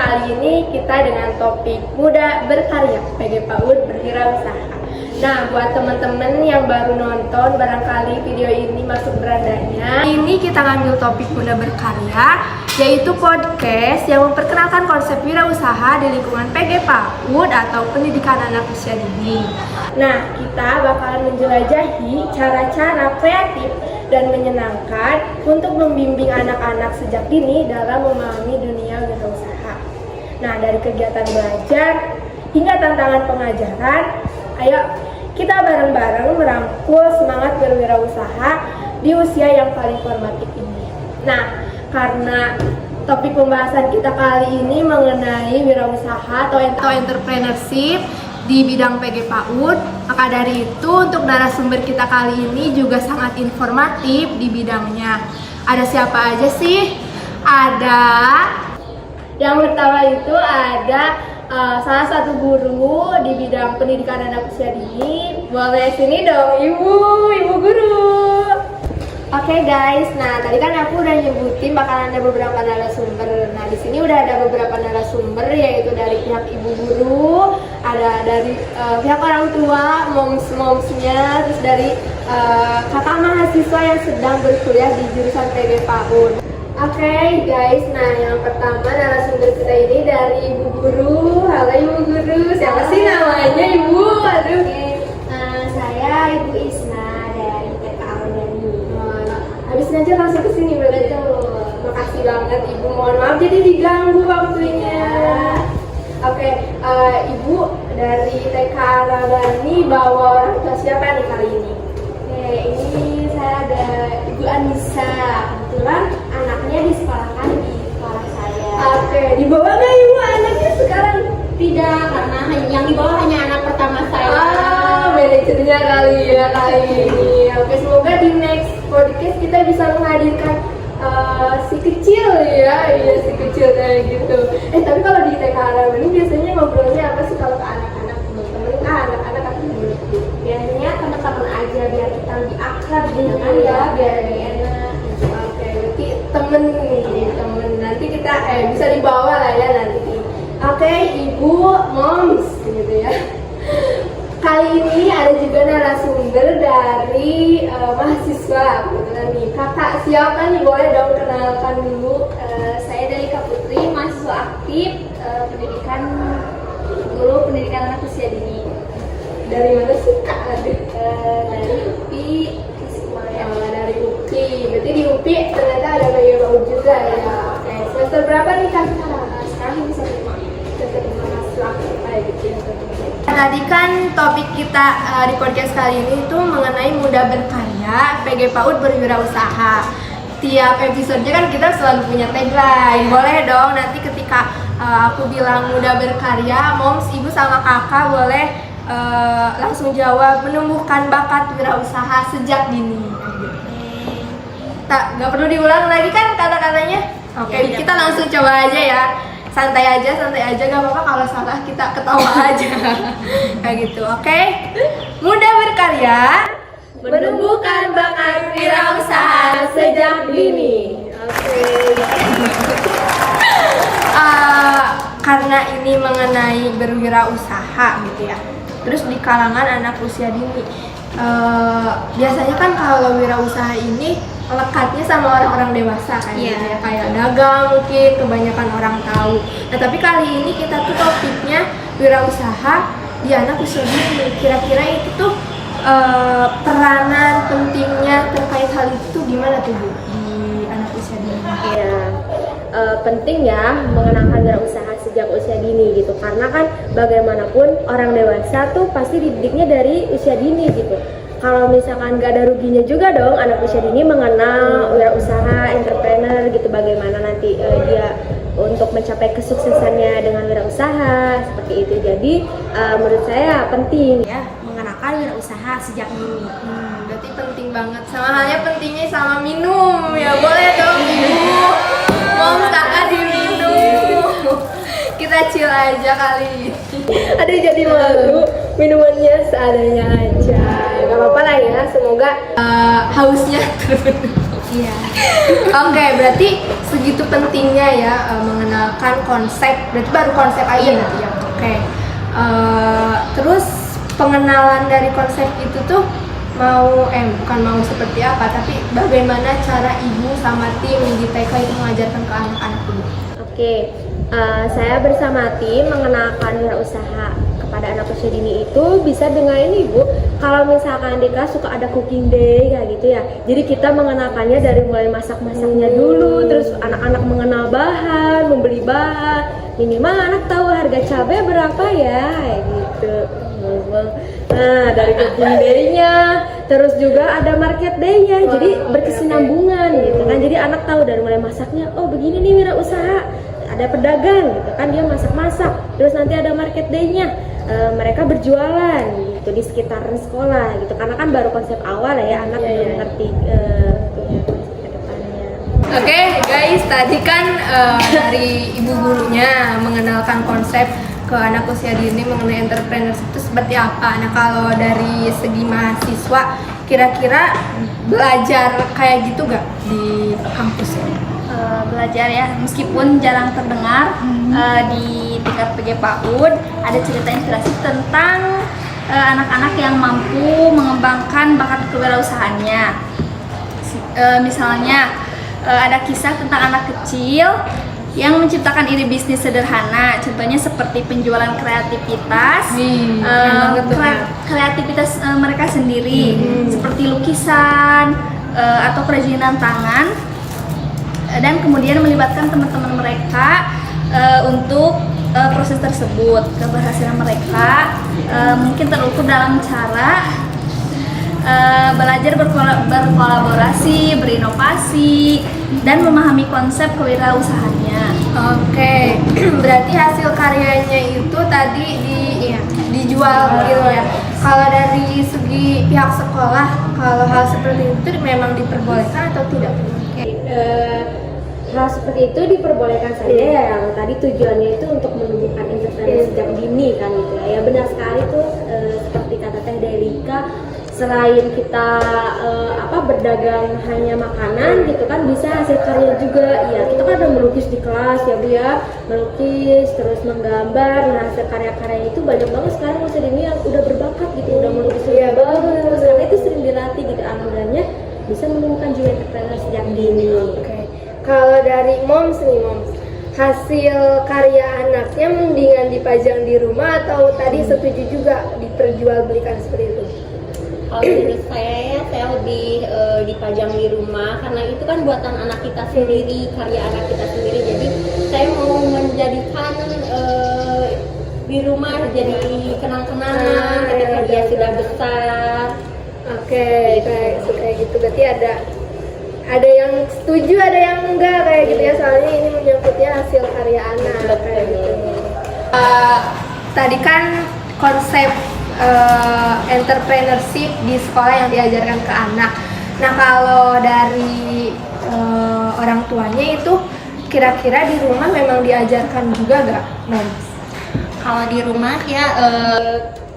kali ini kita dengan topik Muda Berkarya, PG PAUD Berwirausaha. Nah, buat teman-teman yang baru nonton, barangkali video ini masuk beradanya. Ini kita ngambil topik Muda Berkarya, yaitu podcast yang memperkenalkan konsep wirausaha di lingkungan PG PAUD atau pendidikan anak usia dini. Nah, kita bakalan menjelajahi cara-cara kreatif dan menyenangkan untuk membimbing anak-anak sejak dini dalam memahami dunia wirausaha. Nah, dari kegiatan belajar hingga tantangan pengajaran, ayo kita bareng-bareng merangkul semangat berwirausaha di usia yang paling formatif ini. Nah, karena topik pembahasan kita kali ini mengenai wirausaha atau entrepreneurship di bidang PG PAUD, maka dari itu untuk narasumber kita kali ini juga sangat informatif di bidangnya. Ada siapa aja sih? Ada yang pertama itu ada salah satu guru di bidang pendidikan anak usia dini. Boleh sini dong ibu guru. Oke guys, nah tadi kan aku udah nyebutin bakalan ada beberapa narasumber. Nah di sini udah ada beberapa narasumber, yaitu dari pihak ibu guru, ada dari pihak orang tua, moms-momsnya, terus dari kakak mahasiswa yang sedang berkuliah di jurusan PG PAUD. Oke guys, nah yang pertama narasumber kita ini dari ibu guru. Halo ibu guru, siapa sih namanya ibu? Aduh. Saya Ibu Isna dari TK Al-Bani. Habis aja langsung ke sini berarti. Makasih banget ibu, mohon maaf jadi diganggu waktunya. Oke, ibu dari TK Al-Bani bawa orang tua siapa nih kali ini? Oke, ini saya ada Ibu Anissa. Kebetulan anaknya disekolahkan di sekolah saya. Oke, dibawa nggak ibu anaknya sekarang? Tidak, karena yang dibawa hanya anak pertama saya. Manajernya kali ini. Oke, semoga di next podcast kita bisa menghadirkan si kecil ya, iya si kecil kayak gitu. Tapi kalau di TK Arab ini biasanya ngobrolnya apa sih kalau ke anak-anak, temen-temen anak-anak atau gimana? Biasanya teman-teman aja biar kita lebih akrab gitu kan Iya, ya, biar lebih enak. Oke, berarti temen nih, temen nanti kita bisa dibawa lah ya nanti. Oke, ibu, moms gitu ya. Kali ini ada juga narasumber dari mahasiswa, kebetulan nih. Kakak siapa nih? Boleh dong kenalkan dulu. Saya dari Kak Putri, mahasiswa aktif guru pendidikan anak usia dini. Dari mana sih Kak? Dari UPI Ismail. Dari UPI. Berarti di UPI ternyata ada PG PAUD juga ya. Oke, semester berapa nih Kak sekarang? Sekarang bisa terima. Semester 5 mahasiswa aktif kayak gitu ya. Tadi kan topik kita di podcast kali ini itu mengenai muda berkarya, PG PAUD berwirausaha. Tiap episodenya kan kita selalu punya tagline. Boleh dong nanti ketika aku bilang muda berkarya, moms, ibu sama kakak boleh langsung jawab menumbuhkan bakat wirausaha sejak dini. Nggak perlu diulang lagi kan kata-katanya? Oke, kita langsung coba aja ya. Santai aja, gak apa-apa kalau salah kita ketawa aja. Kayak gitu, oke? Muda berkarya, menumbuhkan bakat wirausaha sejak dini. Oke. Karena ini mengenai berwirausaha gitu ya. Terus di kalangan anak usia dini, biasanya kan kalau wirausaha ini lekatnya sama orang-orang dewasa kan gitu ya, kayak dagang mungkin kebanyakan orang tahu. Nah tapi kali ini kita tuh topiknya wirausaha di anak usia dini. Kira-kira itu tuh peranan pentingnya terkait hal itu tuh gimana tuh Bu di anak usia dini? Iya, penting ya mengenalkan wirausaha sejak usia dini gitu, karena kan bagaimanapun orang dewasa tuh pasti didiknya dari usia dini gitu. Kalau misalkan gak ada ruginya juga dong anak usia dini mengenal wirausaha, entrepreneur gitu, bagaimana nanti dia untuk mencapai kesuksesannya dengan wirausaha seperti itu. Jadi menurut saya penting ya mengenalkan wirausaha sejak dini. Berarti penting banget. Sama halnya pentingnya sama minum ya, boleh dong ibu, mau kakak diminum. Kita chill aja kali. Aduh jadi malu, minumannya seadanya aja. Gak apa-apa lah ya, semoga hausnya turun. Iya. Oke, berarti segitu pentingnya ya mengenalkan konsep, berarti baru konsep aja nanti ya. Oke. Terus pengenalan dari konsep itu tuh bukan mau seperti apa, tapi bagaimana cara ibu sama tim di TK itu mengajarkan ke anak-anak dulu. Oke, saya bersama tim mengenalkan wirausaha kepada anak usia dini itu bisa dengan ini Bu. Kalau misalkan di kelas suka ada cooking day kayak gitu ya, jadi kita mengenalkannya dari mulai masak-masaknya dulu, terus anak-anak mengenal bahan, membeli bahan, minimal anak tahu harga cabai berapa ya, kayak gitu. Nah, dari cooking day-nya, terus juga ada market day-nya, jadi berkesinambungan gitu kan. Jadi anak tahu dari mulai masaknya, oh begini nih wirausaha, ada pedagang gitu kan, dia masak-masak, terus nanti ada market day-nya, mereka berjualan gitu di sekitaran sekolah gitu, karena kan baru konsep awal ya, anak belum ngerti ke depannya. Oke guys, tadi kan dari ibu gurunya mengenalkan konsep ke anak usia dini mengenai entrepreneurship itu seperti apa. Nah kalau dari segi mahasiswa, kira-kira belajar kayak gitu gak di kampus ya? Belajar ya, meskipun jarang terdengar di tingkat PG PAUD ada cerita inspirasi tentang anak-anak yang mampu mengembangkan bakat kewirausahaannya. Misalnya ada kisah tentang anak kecil yang menciptakan ide bisnis sederhana, contohnya seperti penjualan kreativitas, kreativitas mereka sendiri, seperti lukisan atau kerajinan tangan, dan kemudian melibatkan teman-teman mereka untuk proses tersebut. Keberhasilan mereka mungkin terukur dalam cara belajar berkolaborasi, berinovasi, dan memahami konsep kewirausahaannya. Oke, berarti hasil karyanya itu tadi dijual gitu ya. Kalau dari segi pihak sekolah, kalau hal seperti itu memang diperbolehkan atau tidak? Hal seperti itu diperbolehkan saja ya, yang tadi tujuannya itu untuk menumbuhkan entrepreneur sejak dini kan gitu ya. Ya benar sekali tuh, seperti kata Teh Delika, selain kita berdagang hanya makanan gitu kan, bisa hasil karya juga ya. Kita kan ada melukis di kelas ya Bu ya, melukis terus menggambar. Nah hasil karya-karya itu banyak banget sekarang usia dini yang udah berbakat gitu, udah melukis ya bagus, karena itu sering dilatih gitu. Alhamdulillahnya bisa menemukan juga entrepreneur sejak dini. Oke. Kalau dari moms nih moms, hasil karya anaknya mendingan dipajang di rumah atau tadi setuju juga diperjualbelikan seperti itu? Kalau menurut saya lebih dipajang di rumah, karena itu kan buatan anak kita sendiri, karya anak kita sendiri. Jadi saya mau menjadikan di rumah jadi kenang-kenangan ketika dia sudah besar. Oke, kayak gitu. Berarti ada yang setuju, ada yang enggak kayak gitu ya. Soalnya ini menyangkutnya hasil karya anak kayak gitu. Tadi kan konsep entrepreneurship di sekolah yang diajarkan ke anak. Nah kalau dari orang tuanya itu kira-kira di rumah memang diajarkan juga gak, Moms? Kalau di rumah ya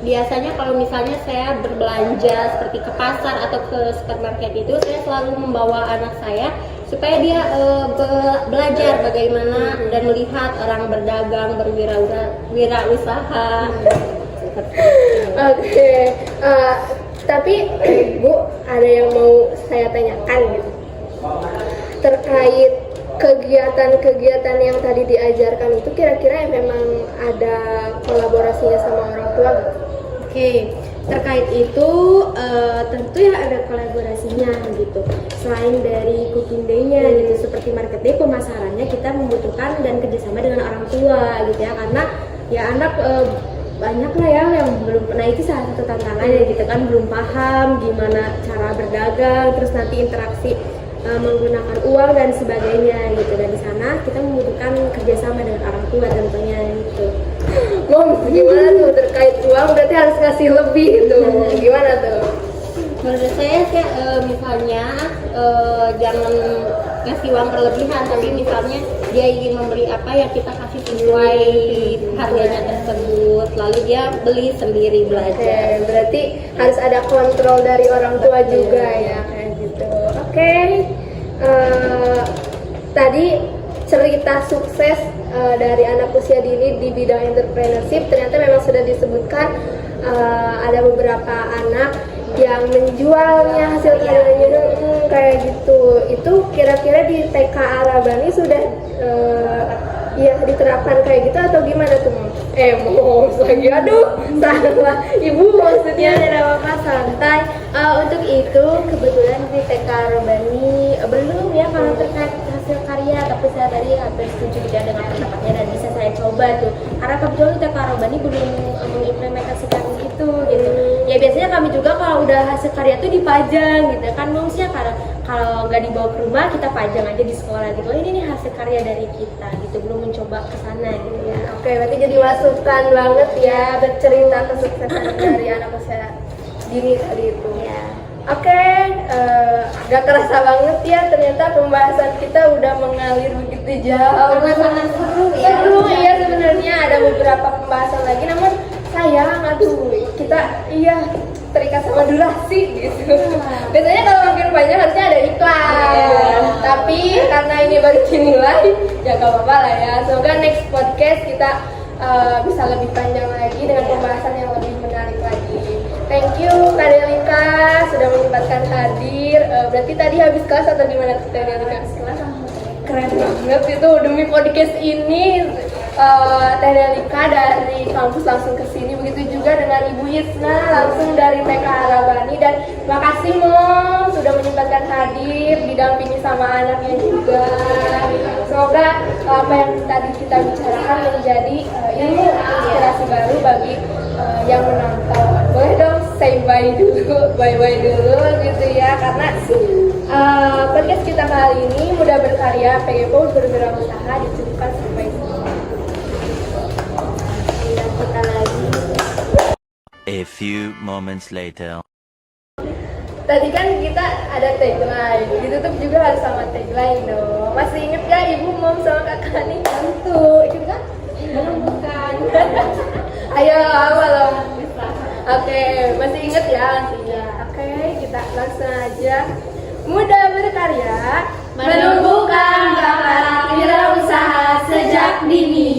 biasanya kalau misalnya saya berbelanja seperti ke pasar atau ke supermarket itu, saya selalu membawa anak saya supaya dia belajar bagaimana dan melihat orang berdagang, berwirausaha. Oke, tapi Bu, ada yang mau saya tanyakan gitu terkait kegiatan-kegiatan yang tadi diajarkan itu, kira-kira memang ada kolaborasinya sama orang tua? Oke, terkait itu tentu ya ada kolaborasinya gitu. Selain dari cooking day-nya gitu, seperti market day, pemasarannya kita membutuhkan dan kerjasama dengan orang tua gitu ya, karena ya anak banyak lah ya yang belum, nah itu salah satu tantangannya gitu kan, belum paham gimana cara berdagang, terus nanti interaksi menggunakan uang dan sebagainya gitu. Dan di sana kita membutuhkan kerjasama dengan orang tua tentunya gitu. Mom, gimana tuh terkait uang? Berarti harus ngasih lebih gitu. Gimana tuh? Menurut saya misalnya jangan ngasih uang berlebihan, tapi misalnya dia ingin membeli apa ya kita kasih sesuai harganya tersebut, lalu dia beli sendiri belajar. Oke, berarti harus ada kontrol dari orang tua juga ya kayak gitu. Oke. tadi cerita sukses dari anak usia dini di bidang entrepreneurship, ternyata memang sudah disebutkan ada beberapa anak yang menjualnya hasil karyanya kayak gitu. Itu kira-kira di TK Arabani sudah ya diterapkan kayak gitu atau gimana tuh, Mam? Mos lagi, aduh salah ibu maksudnya. Tidak apa-apa, santai. Untuk itu kebetulan di TK Arabani belum ya kalau terkait hasil karya, tapi saya tadi hampir setuju juga dengan pendapatnya dan bisa saya coba tuh. Karena kebetulan di TK Arabani belum mengimplementasikan itu gitu. Ya biasanya kami juga kalau udah hasil karya tuh dipajang gitu kan, maksudnya kalau nggak dibawa ke rumah kita pajang aja di sekolah gitu. Oh, ini nih hasil karya dari kita gitu, belum mencoba ke sana gitu ya. Oke, berarti jadi masukan banget ya bercerita kesuksesan dari anak usia dini tadi itu. Ya. Oke, gak kerasa banget ya ternyata pembahasan kita udah mengalir begitu jauh. Sangat seru ya. Seru ya sebenarnya, ada beberapa pembahasan lagi, namun sayang kita terikat sama durasi gitu. Biasanya kalau makin panjang harusnya ada iklan. Tapi karena ini baru dimulai, ya gak apa-apa lah ya. Semoga next podcast kita bisa lebih panjang lagi dengan pembahasan yang lebih menarik lagi. Thank you Kak Delika sudah menyempatkan hadir. Berarti tadi habis kelas atau gimana Kak Delika? Habis kelas. Keren banget itu, demi podcast ini Teh Delika dari kampus langsung ke sini, begitu juga dengan Ibu Isna langsung dari TK Arabani. Dan makasih Mom sudah menyempatkan hadir didampingi sama anaknya juga. Semoga apa yang tadi kita bicarakan menjadi ilmu inspirasi baru bagi yang menonton. Boleh dong say bye dulu gitu ya, karena podcast kita kali ini Muda Berkarya PG PAUD Berwirausaha dicukupkan sampai sini. Kita lagi. A few moments later. Tadi kan kita ada tagline, ditutup juga harus sama tagline dong. Masih inget gak Ibu, Mom, sama Kakak nih? Tentu, inget kan? Belum, bukan. Ayo awal dong. Oke, masih inget ya? Oke, kita langsung aja. Muda Berkarya menumbuhkan bakat wirausaha sejak dini.